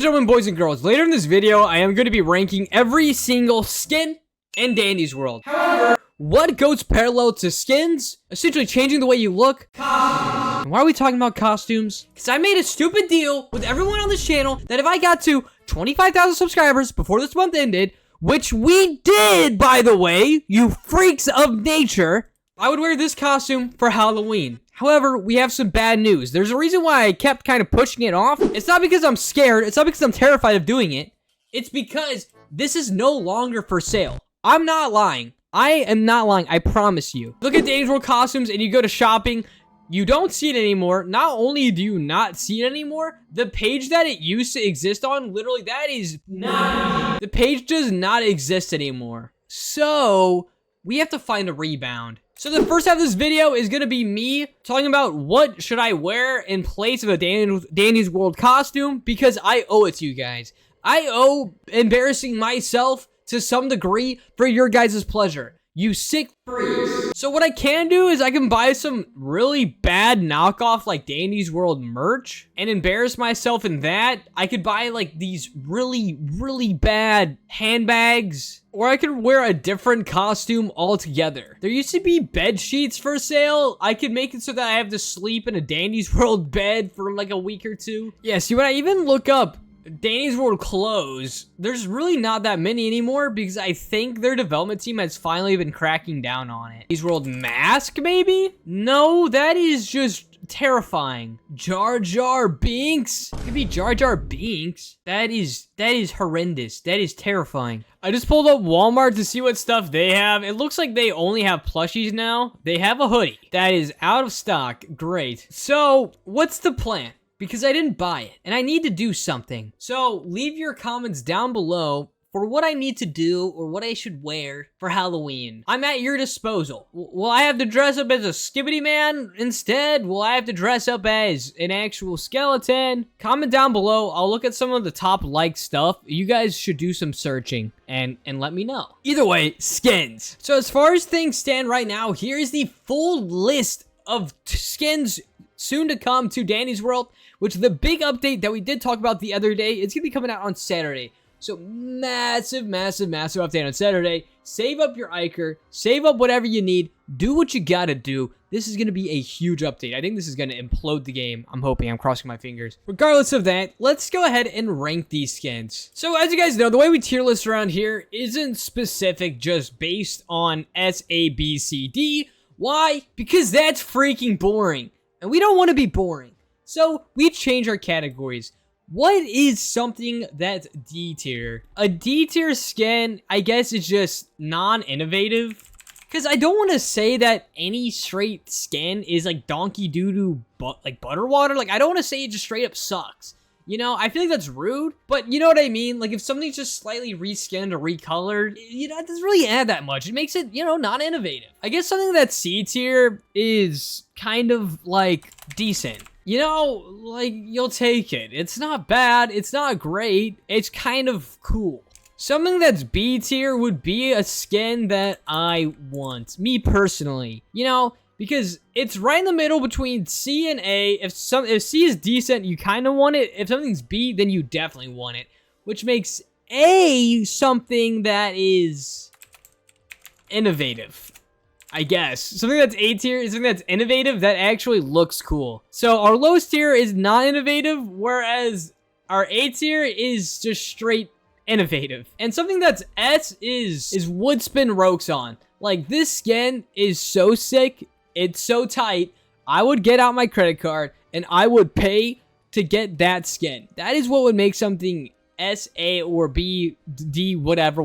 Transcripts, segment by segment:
gentlemen, boys and girls, later in this video, I am going to be ranking every single skin in Danny's World. However, what goes parallel to skins, essentially changing the way you look? Costumes. And why are we talking about costumes? Because I made a stupid deal with everyone on this channel that if I got to 25,000 subscribers before this month ended, which we did, by the way, you freaks of nature, I would wear this costume for Halloween. However, we have some bad news. There's a reason why I kept kind of pushing it off. It's not because I'm scared. It's not because I'm terrified of doing it. It's because this is no longer for sale. I'm not lying. I am not lying. I promise you. Look at Danny's World costumes and you go to shopping. You don't see it anymore. Not only do you not see it anymore, the page that it used to exist on, literally, that is not. The page does not exist anymore. So, we have to find a rebound. So the first half of this video is going to be me talking about what should I wear in place of a Danny's World costume, because I owe it to you guys. I owe embarrassing myself to some degree for your guys' pleasure. You sick freaks. So what I can do is I can buy some really bad knockoff like Danny's World merch and embarrass myself in that. I could buy like these really, really bad handbags, or I could wear a different costume altogether. There used to be bed sheets for sale. I could make it so that I have to sleep in a Danny's World bed for like a week or two. Yeah, see, when I even look up Danny's World clothes, there's really not that many anymore because I think their development team has finally been cracking down on it. Danny's World mask, maybe? No, that is just terrifying. Jar Jar Binks? It could be Jar Jar Binks. That is horrendous. That is terrifying. I just pulled up Walmart to see what stuff they have. It looks like they only have plushies now. They have a hoodie that is out of stock. Great. So, what's the plan? Because I didn't buy it, and I need to do something. So, leave your comments down below for what I need to do or what I should wear for Halloween. I'm at your disposal. Will I have to dress up as a Skibbity Man instead? Will I have to dress up as an actual skeleton? Comment down below. I'll look at some of the top liked stuff. You guys should do some searching and let me know. Either way, skins. So as far as things stand right now, here's the full list of skins soon to come to Danny's World, which the big update that we did talk about the other day, it's going to be coming out on Saturday. So massive, massive, massive update on Saturday. Save up your Iker, save up whatever you need, do what you gotta do. This is going to be a huge update. I think this is going to implode the game. I'm hoping. I'm crossing my fingers. Regardless of that, let's go ahead and rank these skins. So as you guys know, the way we tier list around here isn't specific, just based on S, A, B, C, D. Why? Because that's freaking boring. And we don't want to be boring. So, we change our categories. What is something that's D tier? A D tier skin, I guess, is just non-innovative. Because I don't want to say that any straight skin is like donkey doo-doo, like butter water. Like, I don't want to say it just straight up sucks. You know, I feel like that's rude, but you know what I mean? Like, if something's just slightly reskinned or recolored, you know, it doesn't really add that much. It makes it, you know, not innovative. I guess something that's C tier is kind of, like, decent. You know, like, you'll take it. It's not bad. It's not great. It's kind of cool. Something that's B tier would be a skin that I want. Me personally. You know, because it's right in the middle between C and A. If C is decent, you kind of want it. If something's B, then you definitely want it. Which makes A something that is innovative, I guess. Something that's A tier is something that's innovative that actually looks cool. So our lowest tier is not innovative, whereas our A tier is just straight innovative. And something that's S is Woodspin Roxanne. Like, this skin is so sick. It's so tight, I would get out my credit card and I would pay to get that skin. That is what would make something S, A, or B, D, whatever.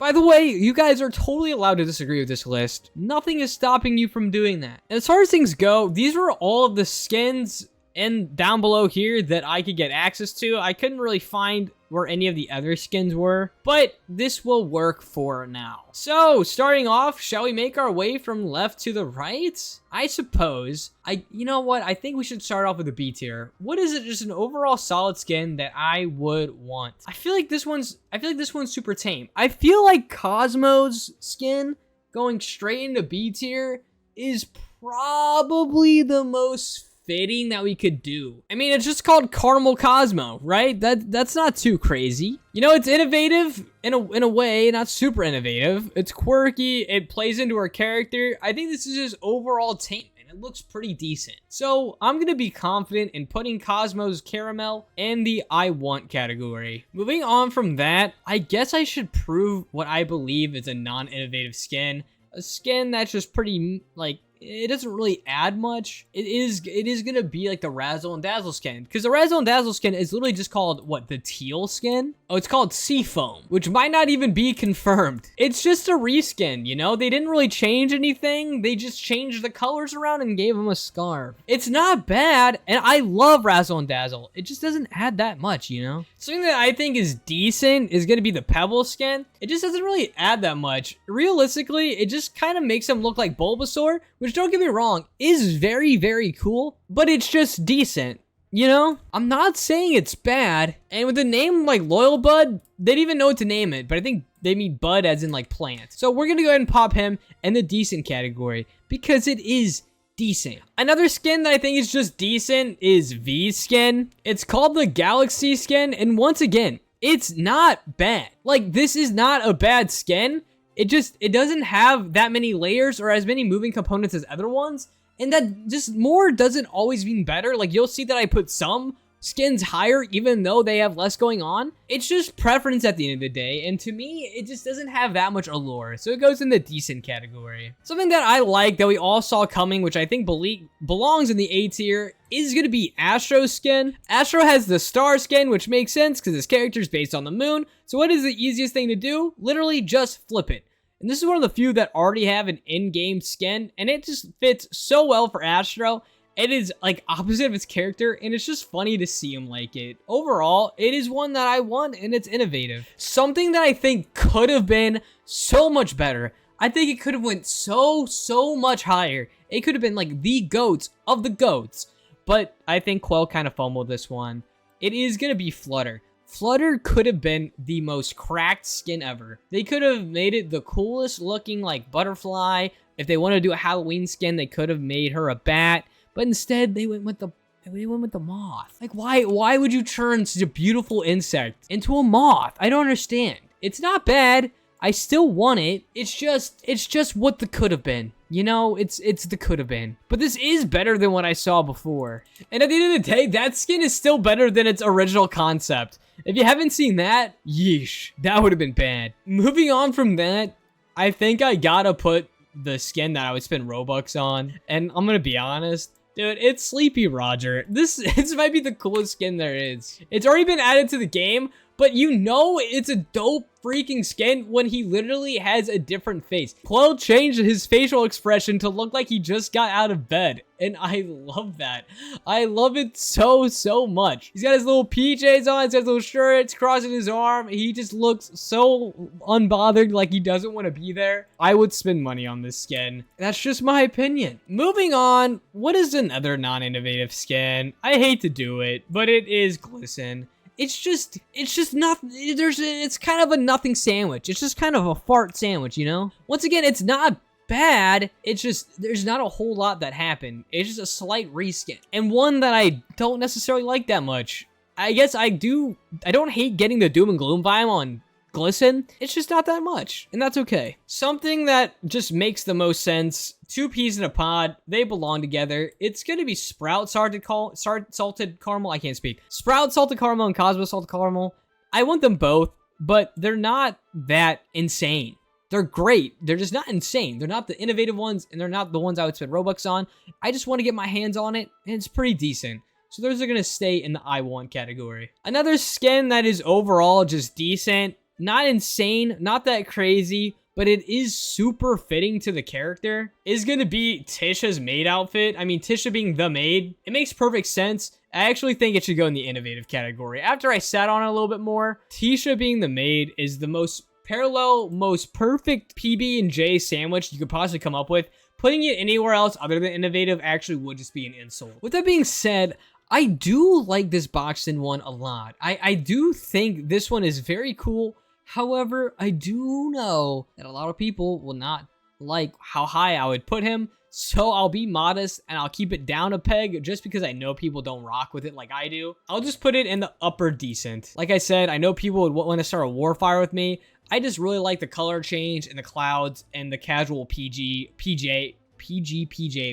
By the way, you guys are totally allowed to disagree with this list. Nothing is stopping you from doing that. And as far as things go, these were all of the skins and down below here that I could get access to. I couldn't really find where any of the other skins were, but this will work for now. So, starting off, shall we make our way from left to the right? I suppose. You know what? I think we should start off with a B tier. What is it? Just an overall solid skin that I would want. I feel like this one's super tame. I feel like Cosmo's skin going straight into B tier is probably the most fitting that we could do. I mean, it's just called Caramel Cosmo, right? That's not too crazy. You know, it's innovative in a way, not super innovative. It's quirky. It plays into our character. I think this is just overall tame. It looks pretty decent. So I'm going to be confident in putting Cosmo's Caramel in the I want category. Moving on from that, I guess I should prove what I believe is a non-innovative skin. A skin that's just pretty, like, it doesn't really add much. It is gonna be like the Razzle and Dazzle skin, because the Razzle and Dazzle skin is literally just called, what, the teal skin? Oh, it's called Seafoam, which might not even be confirmed. It's just a reskin, you know? They didn't really change anything. They just changed the colors around and gave him a scarf. It's not bad, and I love Razzle and Dazzle. It just doesn't add that much, you know? Something that I think is decent is gonna be the Pebble skin. It just doesn't really add that much. Realistically, it just kind of makes him look like Bulbasaur, which, don't get me wrong, is very, very cool, but it's just decent, you know? I'm not saying it's bad, and with a name like Loyal Bud, they didn't even know what to name it, but I think they mean bud as in like plant. So we're gonna go ahead and pop him in the decent category, because it is decent. Another skin that I think is just decent is V's skin. It's called the Galaxy skin, and once again, it's not bad. Like, this is not a bad skin. It doesn't have that many layers or as many moving components as other ones. And that just more doesn't always mean better. Like, you'll see that I put some skins higher even though they have less going on. It's just preference at the end of the day. And to me, it just doesn't have that much allure. So it goes in the decent category. Something that I like that we all saw coming, which I think belongs in the A tier, is going to be Astro's skin. Astro has the star skin, which makes sense because his character is based on the moon. So what is the easiest thing to do? Literally just flip it. And this is one of the few that already have an in-game skin, and it just fits so well for Astro. It is like opposite of its character, and it's just funny to see him like it. Overall, it is one that I want, and it's innovative. Something that I think could have been so much better. I think it could have went so much higher. It could have been like the goats of the goats. But I think Quell kind of fumbled this one. It is going to be Flutter. Flutter could have been the most cracked skin ever. They could have made it the coolest looking like butterfly. If they wanted to do a Halloween skin, they could have made her a bat. But instead, they went with the moth. Like, why would you turn such a beautiful insect into a moth? I don't understand. It's not bad. I still want it. It's just what the could have been. You know, it's the could have been. But this is better than what I saw before. And at the end of the day, that skin is still better than its original concept. If you haven't seen that, yeesh, that would have been bad. Moving on from that, I think I gotta put the skin that I would spend Robux on. And I'm gonna be honest, dude, it's Sleepy Roger. This might be the coolest skin there is. It's already been added to the game, but you know it's a dope freaking skin when he literally has a different face. Quell changed his facial expression to look like he just got out of bed. And I love that. I love it so much. He's got his little PJs on, his little shirts, crossing his arm. He just looks so unbothered, like he doesn't want to be there. I would spend money on this skin. That's just my opinion. Moving on, what is another non-innovative skin? I hate to do it, but it is Glisten. It's just nothing. It's kind of a nothing sandwich. It's just kind of a fart sandwich, you know? Once again, it's not bad. It's just, there's not a whole lot that happened. It's just a slight reskin. And one that I don't necessarily like that much. I guess I don't hate getting the doom and gloom vibe on Glisten. It's just not that much, and that's okay. Something that just makes the most sense. Two peas in a pod, they belong together. It's gonna be Sprout salted caramel. I can't speak. Sprout salted caramel and Cosmo salted caramel. I want them both, but they're not that insane. They're great. They're just not insane. They're not the innovative ones, and they're not the ones I would spend Robux on. I just want to get my hands on it, and it's pretty decent. So those are gonna stay in the I want category. Another skin that is overall just decent. Not insane, not that crazy, but it is super fitting to the character, is going to be Tisha's maid outfit. I mean, Tisha being the maid, it makes perfect sense. I actually think it should go in the innovative category. After I sat on it a little bit more, Tisha being the maid is the most parallel, most perfect PB&J sandwich you could possibly come up with. Putting it anywhere else other than innovative actually would just be an insult. With that being said, I do like this boxed in one a lot. I do think this one is very cool. However, I do know that a lot of people will not like how high I would put him. So I'll be modest and I'll keep it down a peg just because I know people don't rock with it like I do. I'll just put it in the upper decent. Like I said, I know people would want to start a warfire with me. I just really like the color change and the clouds and the casual PJ.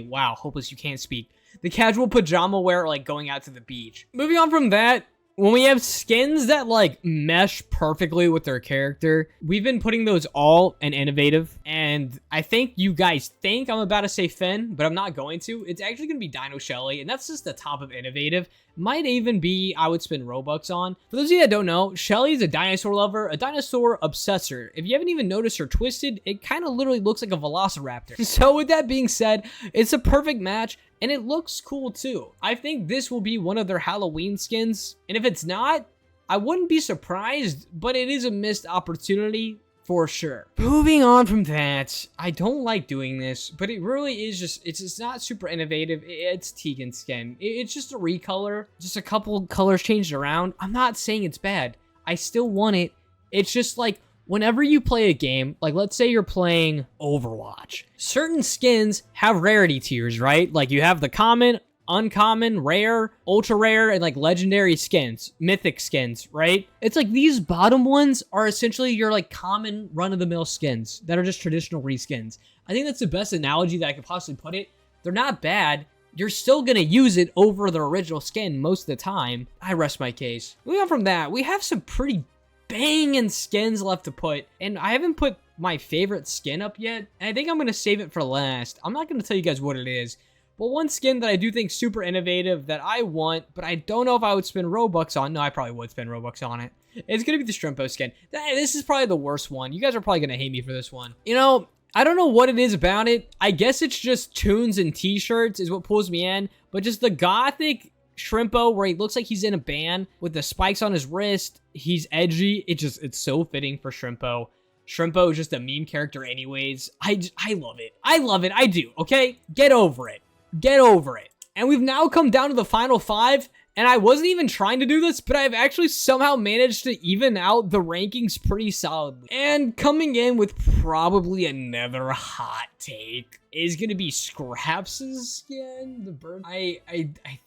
Wow, hopeless you can't speak. The casual pajama wear like going out to the beach. Moving on from that, when we have skins that like mesh perfectly with their character, we've been putting those all in innovative. And I think you guys think I'm about to say Finn, but I'm not going to. It's actually going to be Dino Shelly, and that's just the top of innovative. Might even be I would spend Robux on. For those of you that don't know, Shelly's a dinosaur lover, a dinosaur obsessor. If you haven't even noticed her twisted, it kind of literally looks like a velociraptor. So with that being said, it's a perfect match. And it looks cool too. I think this will be one of their Halloween skins. And if it's not, I wouldn't be surprised, but it is a missed opportunity for sure. Moving on from that, I don't like doing this, but it really is just, it's just not super innovative. It's Tegan's skin. It's just a recolor, just a couple colors changed around. I'm not saying it's bad. I still want it. It's just like, whenever you play a game, like let's say you're playing Overwatch, certain skins have rarity tiers, right? Like you have the common, uncommon, rare, ultra rare, and like legendary skins, mythic skins, right? It's like these bottom ones are essentially your like common run-of-the-mill skins that are just traditional reskins. I think that's the best analogy that I could possibly put it. They're not bad. You're still gonna use it over the original skin most of the time. I rest my case. Moving on from that, we have some pretty banging skins left to put, and I haven't put my favorite skin up yet, and I think I'm gonna save it for last. I'm not gonna tell you guys what it is, but one skin that I do think super innovative that I want, but I don't know if I would spend Robux on. No, I probably would spend Robux on it. It's gonna be the Shrimpo skin. This is probably the worst one. You guys are probably gonna hate me for this one. You know, I don't know what it is about it. I guess it's just tunes and t-shirts is what pulls me in, but just the gothic Shrimpo where he looks like he's in a band with the spikes on his wrist. He's edgy. It's so fitting for Shrimpo. Shrimpo is just a meme character anyways. I love it. I love it. I do. Okay? Get over it. Get over it. And we've now come down to the final 5. And I wasn't even trying to do this, but I've actually somehow managed to even out the rankings pretty solidly. And coming in with probably another hot take is going to be Scraps' skin, the bird. I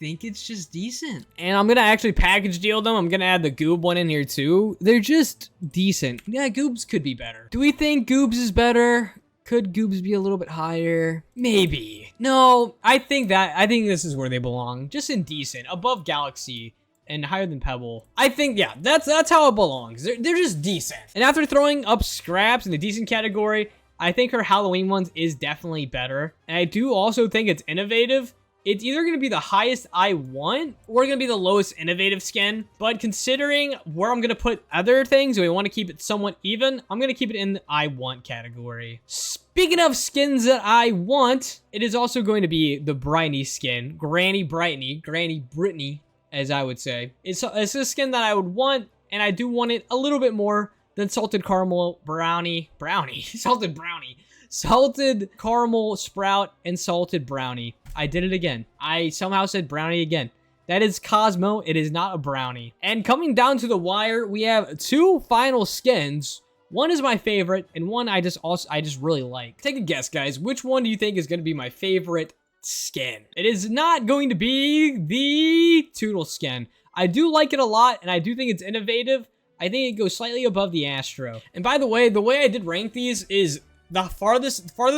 think it's just decent. And I'm going to actually package deal them. I'm going to add the Goob one in here too. They're just decent. Yeah, Goobs could be better. Do we think Goobs is better? Could Goobs be a little bit higher? Maybe. No, I think this is where they belong. Just indecent. Above Galaxy and higher than Pebble. I think, yeah, that's how it belongs. They're just decent. And after throwing up Scraps in the decent category, I think her Halloween ones is definitely better. And I do also think it's innovative. It's either going to be the highest I want or going to be the lowest innovative skin. But considering where I'm going to put other things, we want to keep it somewhat even, I'm going to keep it in the I want category. Speaking of skins that I want, it is also going to be the Britney skin. Granny Brittany, as I would say. It's a skin that I would want, and I do want it a little bit more than Salted Caramel Brownie. Salted Brownie. Salted Caramel Sprout and Salted Brownie. I did it again. I somehow said brownie again. That is Cosmo. It is not a brownie. And coming down to the wire, we have 2 final skins. One is my favorite, and one I just really like. Take a guess, guys. Which one do you think is going to be my favorite skin? It is not going to be the Toodle skin. I do like it a lot, and I do think it's innovative. I think it goes slightly above the Astro. And by the way I did rank these is the farther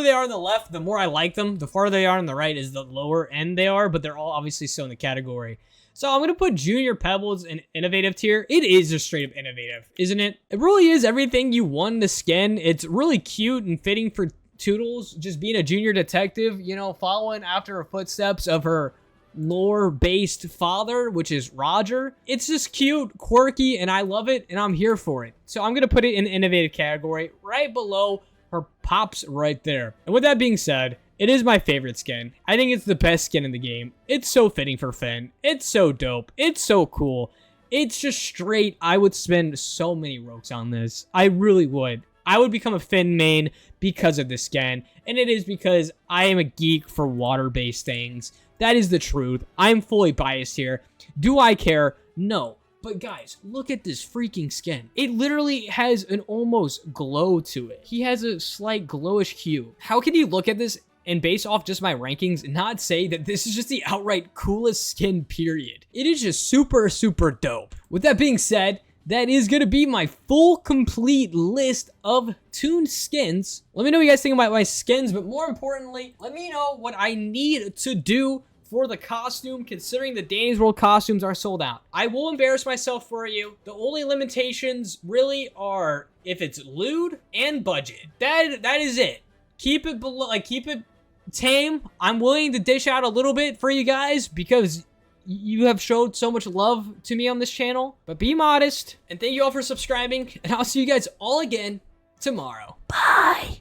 they are on the left, the more I like them. The farther they are on the right is the lower end they are, but they're all obviously still in the category. So I'm going to put Junior Pebbles in innovative tier. It is just straight up innovative, isn't it? It really is everything you want in the skin. It's really cute and fitting for Toodles, just being a junior detective, you know, following after her footsteps of her lore-based father, which is Roger. It's just cute, quirky, and I love it, and I'm here for it. So I'm going to put it in the innovative category right below her pops right there. And with that being said, it is my favorite skin. I think it's the best skin in the game. It's so fitting for Finn. It's so dope. It's so cool. It's just straight. I would spend so many Rokes on this. I really would. I would become a Finn main because of this skin. And it is because I am a geek for water-based things. That is the truth. I'm fully biased here. Do I care? No. But guys, look at this freaking skin. It literally has an almost glow to it. He has a slight glowish hue. How can you look at this and based off just my rankings, not say that this is just the outright coolest skin, period? It is just super, super dope. With that being said, that is going to be my full, complete list of tuned skins. Let me know what you guys think about my skins, but more importantly, let me know what I need to do for the costume, considering the Danny's World costumes are sold out. I will embarrass myself for you. The only limitations really are if it's lewd and budget. That is it. Keep it below, like, keep it tame. I'm willing to dish out a little bit for you guys because you have showed so much love to me on this channel, but be modest. And thank you all for subscribing, and I'll see you guys all again tomorrow. Bye.